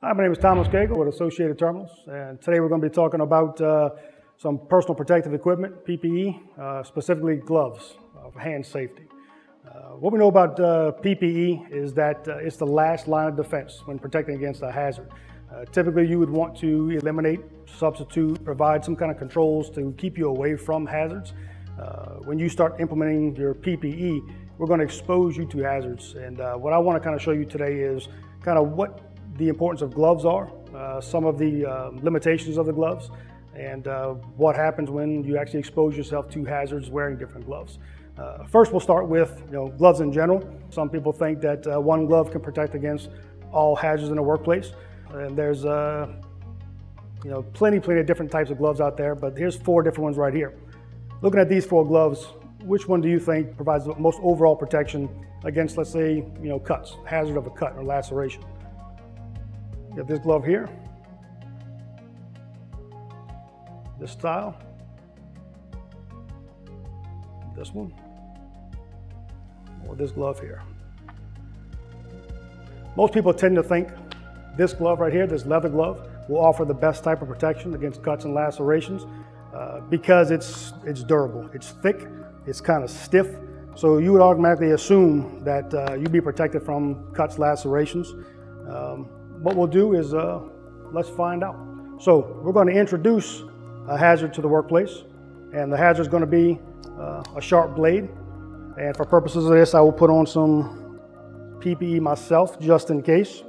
Hi, my name is Thomas Cagle with Associated Terminals, and today we're going to be talking about some personal protective equipment, PPE, specifically gloves for hand safety. What we know about PPE is that it's the last line of defense when protecting against a hazard. Typically, you would want to eliminate, substitute, provide some kind of controls to keep you away from hazards. When you start implementing your PPE, we're going to expose you to hazards. And what I want to kind of show you today is kind of what the importance of gloves are, some of the limitations of the gloves, and what happens when you actually expose yourself to hazards wearing different gloves. First, we'll start with gloves in general. Some people think that one glove can protect against all hazards in the workplace, and there's plenty of different types of gloves out there, but here's 4 different ones right here. Looking at these 4 gloves, which one do you think provides the most overall protection against, let's say, cuts, hazard of a cut or laceration? You have this glove here, this style, this one, or this glove here. Most people tend to think this glove right here, this leather glove, will offer the best type of protection against cuts and lacerations because it's durable. It's thick, it's kind of stiff, so you would automatically assume that you'd be protected from cuts, lacerations. What we'll do is let's find out. So we're going to introduce a hazard to the workplace, and the hazard is going to be a sharp blade. And for purposes of this, I will put on some PPE myself just in case.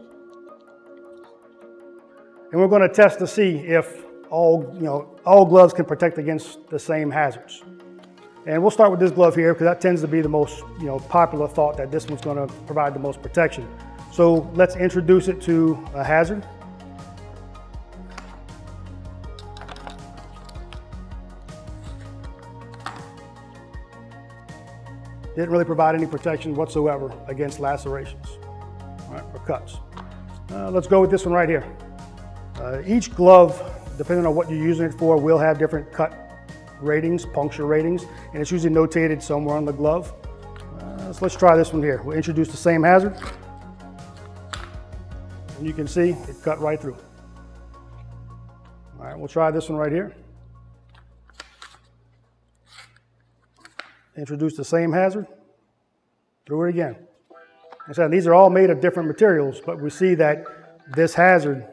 And we're going to test to see if all gloves can protect against the same hazards. And we'll start with this glove here because that tends to be the most popular thought, that this one's going to provide the most protection. So let's introduce it to a hazard. Didn't really provide any protection whatsoever against lacerations, or cuts. Let's go with this one right here. Each glove, depending on what you're using it for, will have different cut ratings, puncture ratings, and it's usually notated somewhere on the glove. So let's try this one here. We'll introduce the same hazard. And you can see it cut right through. All right, we'll try this one right here. Introduce the same hazard. Through it again. Like I said, these are all made of different materials, but we see that this hazard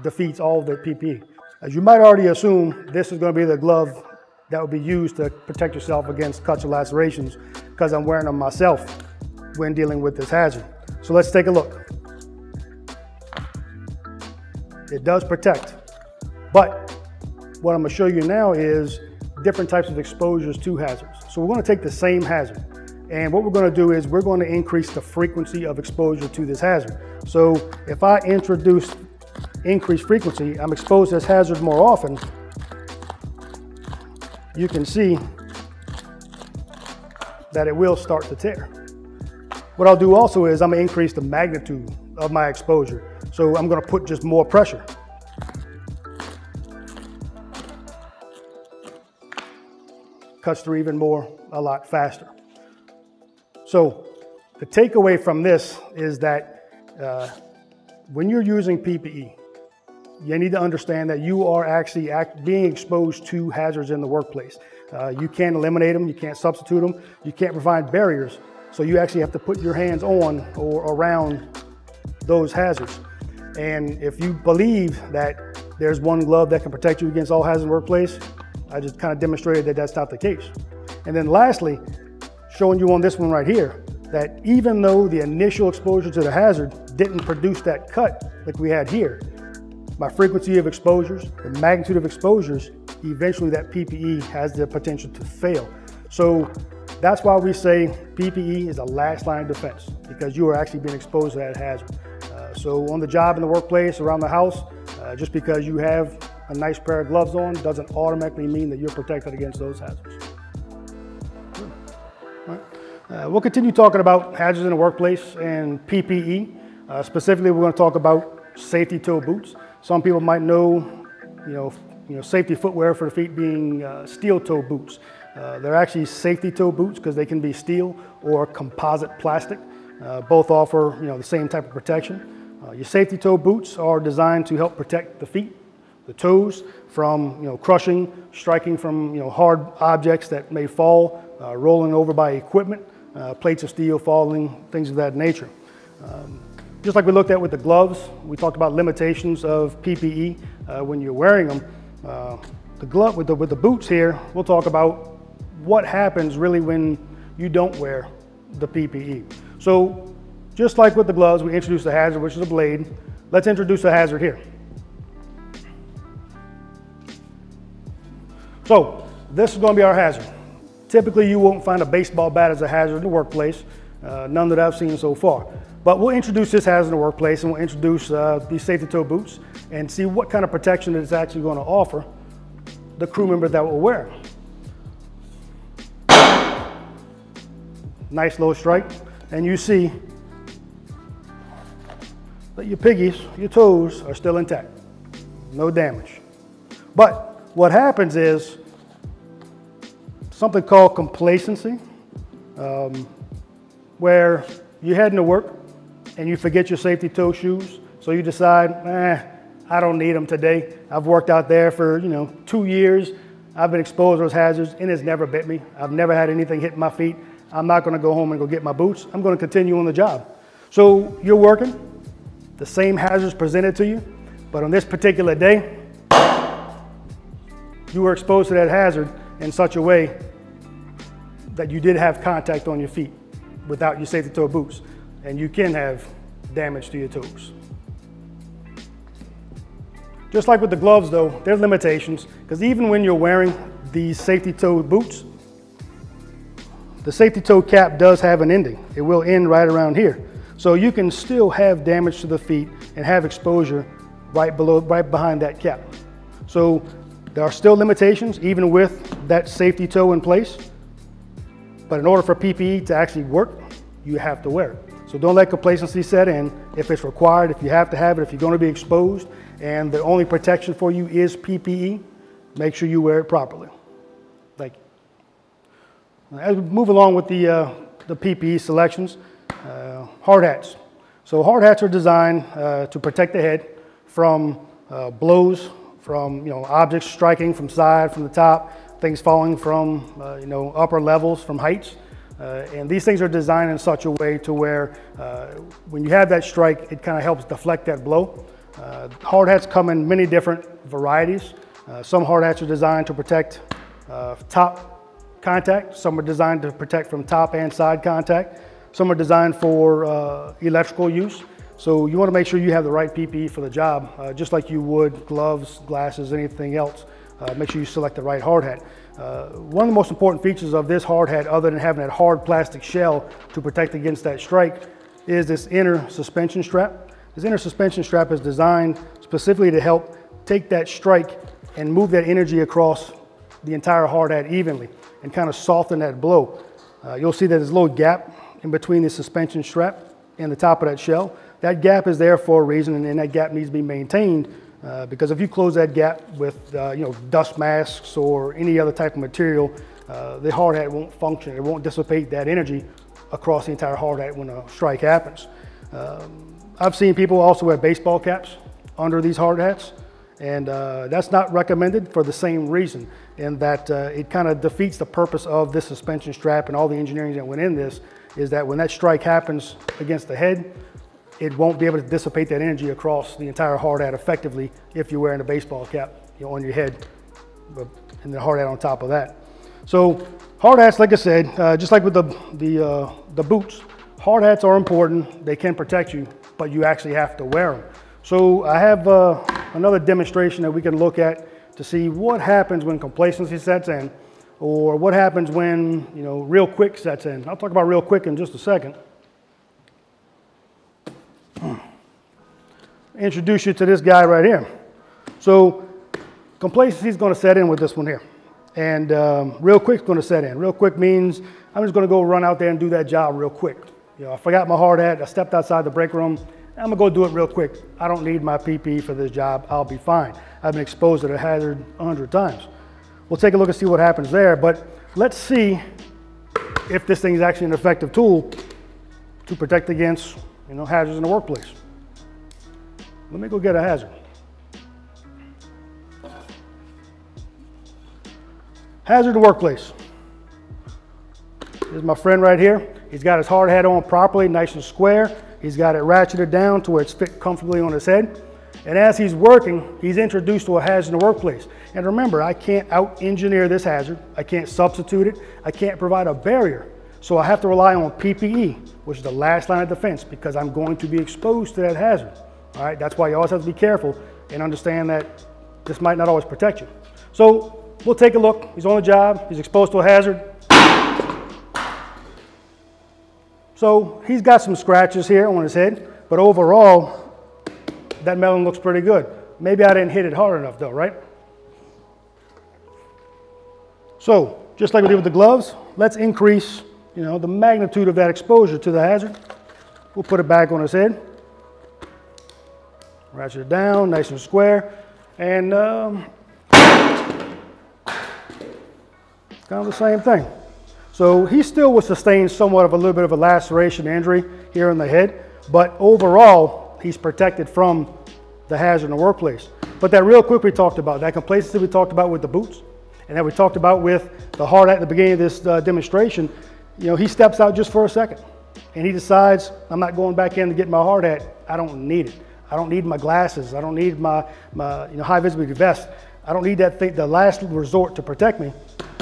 defeats all of the PPE. As you might already assume, this is going to be the glove that will be used to protect yourself against cuts or lacerations, because I'm wearing them myself when dealing with this hazard. So let's take a look. It does protect, but what I'm going to show you now is different types of exposures to hazards. So we're going to take the same hazard, and what we're going to do is we're going to increase the frequency of exposure to this hazard. So if I introduce increased frequency, I'm exposed to this hazard more often, you can see that it will start to tear. What I'll do also is I'm going to increase the magnitude of my exposure. So I'm going to put just more pressure. Cuts through even more, a lot faster. So the takeaway from this is that when you're using PPE, you need to understand that you are actually being exposed to hazards in the workplace. You can't eliminate them, you can't substitute them, you can't provide barriers. So you actually have to put your hands on or around those hazards. And if you believe that there's one glove that can protect you against all hazards in the workplace, I just kind of demonstrated that that's not the case. And then lastly, showing you on this one right here, that even though the initial exposure to the hazard didn't produce that cut like we had here, by frequency of exposures, the magnitude of exposures, eventually that PPE has the potential to fail. So that's why we say PPE is a last line of defense, because you are actually being exposed to that hazard. So on the job, in the workplace, around the house, just because you have a nice pair of gloves on doesn't automatically mean that you're protected against those hazards. All right. We'll continue talking about hazards in the workplace and PPE. Specifically, we're going to talk about safety toe boots. Some people might know, safety footwear for the feet being steel toe boots. They're actually safety toe boots because they can be steel or composite plastic. Both offer the same type of protection. Your safety toe boots are designed to help protect the feet, the toes, from crushing, striking from hard objects that may fall, rolling over by equipment, plates of steel falling, things of that nature. Just like we looked at with the gloves, we talked about limitations of PPE when you're wearing them. The glove with the boots here, we'll talk about what happens really when you don't wear the PPE. So just like with the gloves, we introduced a hazard, which is a blade. Let's introduce a hazard here. So this is going to be our hazard. Typically, you won't find a baseball bat as a hazard in the workplace, none that I've seen so far. But we'll introduce this hazard in the workplace, and we'll introduce these safety toe boots and see what kind of protection it's actually going to offer the crew member that will wear them. Nice low strike, and you see that your piggies, your toes, are still intact. No damage. But what happens is something called complacency, where you're heading to work and you forget your safety toe shoes, so you decide, I don't need them today. I've worked out there for 2 years. I've been exposed to those hazards and it's never bit me. I've never had anything hit my feet. I'm not going to go home and go get my boots. I'm going to continue on the job. So you're working, the same hazards presented to you, but on this particular day, you were exposed to that hazard in such a way that you did have contact on your feet without your safety toe boots, and you can have damage to your toes. Just like with the gloves though, there's limitations, because even when you're wearing these safety toe boots, the safety toe cap does have an ending. It will end right around here. So you can still have damage to the feet and have exposure right behind that cap. So there are still limitations even with that safety toe in place. But in order for PPE to actually work, you have to wear it. So don't let complacency set in. If it's required, if you have to have it, if you're going to be exposed, and the only protection for you is PPE, make sure you wear it properly. Thank you. As we move along with the PPE selections, hard hats. So hard hats are designed to protect the head from blows, from objects striking from side, from the top, things falling from upper levels, from heights. And these things are designed in such a way to where when you have that strike, it kind of helps deflect that blow. Hard hats come in many different varieties. Some hard hats are designed to protect top contact. Some are designed to protect from top and side contact. Some are designed for electrical use. So you want to make sure you have the right PPE for the job, just like you would gloves, glasses, anything else. Make sure you select the right hard hat. One of the most important features of this hard hat, other than having that hard plastic shell to protect against that strike, is this inner suspension strap. This inner suspension strap is designed specifically to help take that strike and move that energy across the entire hard hat evenly and kind of soften that blow. You'll see that there's a little gap in between the suspension strap and the top of that shell. That gap is there for a reason, and that gap needs to be maintained because if you close that gap with dust masks or any other type of material, the hard hat won't function. It won't dissipate that energy across the entire hard hat when a strike happens. I've seen people also wear baseball caps under these hard hats, and that's not recommended for the same reason, in that it kind of defeats the purpose of this suspension strap and all the engineering that went in this, is that when that strike happens against the head, it won't be able to dissipate that energy across the entire hard hat effectively if you're wearing a baseball cap on your head and the hard hat on top of that. So hard hats, like I said, just like with the boots, hard hats are important. They can protect you, but you actually have to wear them. So I have another demonstration that we can look at to see what happens when complacency sets in, or what happens when real quick sets in. I'll talk about real quick in just a second. Introduce you to this guy right here. So complacency is going to set in with this one here, and real quick is going to set in. Real quick means I'm just going to go run out there and do that job real quick. I forgot my hard hat. I stepped outside the break room. I'm gonna go do it real quick. I don't need my PPE for this job. I'll be fine. I've been exposed to the hazard 100 times. We'll take a look and see what happens there, but let's see if this thing is actually an effective tool to protect against hazards in the workplace. Let me go get a hazard. Hazard in the workplace. Here's my friend right here. He's got his hard hat on properly, nice and square. He's got it ratcheted down to where it's fit comfortably on his head. And as he's working, he's introduced to a hazard in the workplace. And remember, I can't out-engineer this hazard. I can't substitute it. I can't provide a barrier. So I have to rely on PPE, which is the last line of defense, because I'm going to be exposed to that hazard. All right, that's why you always have to be careful and understand that this might not always protect you. So we'll take a look. He's on the job. He's exposed to a hazard. So he's got some scratches here on his head, but overall, that melon looks pretty good. Maybe I didn't hit it hard enough though, right? So just like we did with the gloves, let's increase, the magnitude of that exposure to the hazard. We'll put it back on his head. Ratchet it down, nice and square. And kind of the same thing. So he still will sustain somewhat of a little bit of a laceration injury here in the head, but overall, he's protected from the hazard in the workplace. But that real quick we talked about, that complacency we talked about with the boots, and that we talked about with the hard hat at the beginning of this demonstration, he steps out just for a second, and he decides, I'm not going back in to get my hard hat. I don't need it. I don't need my glasses. I don't need my high visibility vest. I don't need that thing, the last resort to protect me.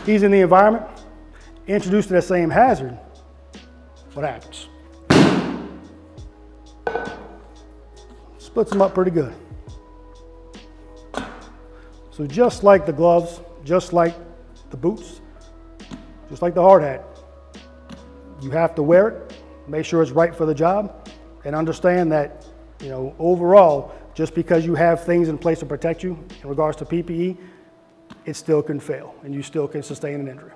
He's in the environment, introduced to that same hazard. What happens? Splits them up pretty good. So just like the gloves, just like the boots, just like the hard hat, you have to wear it, make sure it's right for the job, and understand that, overall, just because you have things in place to protect you in regards to PPE, it still can fail and you still can sustain an injury.